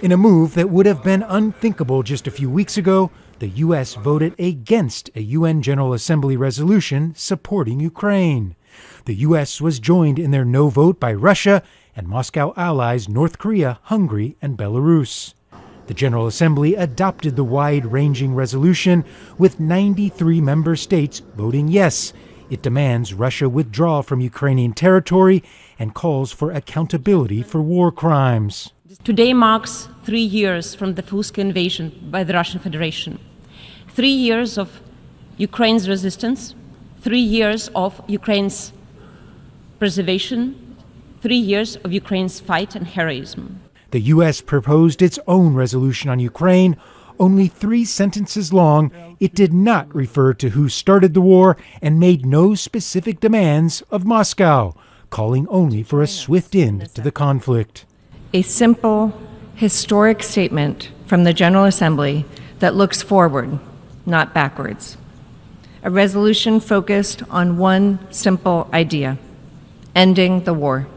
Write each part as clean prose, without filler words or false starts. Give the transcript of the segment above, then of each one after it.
In a move that would have been unthinkable just a few weeks ago, the U.S. voted against a UN General Assembly resolution supporting Ukraine. The U.S. was joined in their no vote by Russia and Moscow allies North Korea, Hungary, and Belarus. The General Assembly adopted the wide-ranging resolution with 93 member states voting yes. It demands Russia withdraw from Ukrainian territory and calls for accountability for war crimes. Today marks 3 years from the full-scale invasion by the Russian Federation. 3 years of Ukraine's resistance, 3 years of Ukraine's preservation, 3 years of Ukraine's fight and heroism. The U.S. proposed its own resolution on Ukraine. Only 3 sentences long, it did not refer to who started the war and made no specific demands of Moscow, calling only for a swift end to the conflict. A simple, historic statement from the General Assembly that looks forward, not backwards. A resolution focused on one simple idea: ending the war.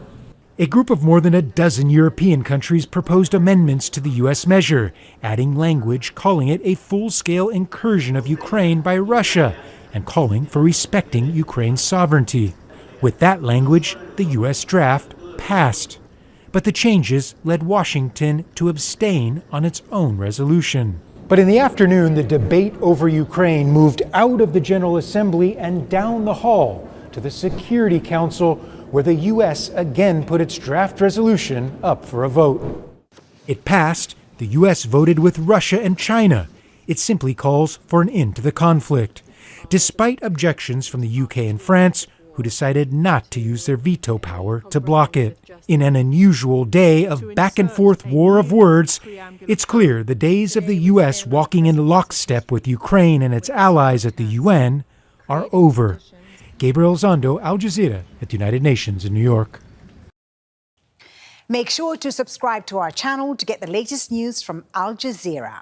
A group of more than a dozen European countries proposed amendments to the U.S. measure, adding language calling it a full-scale incursion of Ukraine by Russia and calling for respecting Ukraine's sovereignty. With that language, the U.S. draft passed. But the changes led Washington to abstain on its own resolution. But in the afternoon, the debate over Ukraine moved out of the General Assembly and down the hall to the Security Council, where the U.S. again put its draft resolution up for a vote. It passed. The U.S. voted with Russia and China. It simply calls for an end to the conflict, despite objections from the U.K. and France, who decided not to use their veto power to block it. In an unusual day of back-and-forth war of words, it's clear the days of the U.S. walking in lockstep with Ukraine and its allies at the UN are over. Gabriel Elizondo, Al Jazeera at the United Nations in New York. Make sure to subscribe to our channel to get the latest news from Al Jazeera.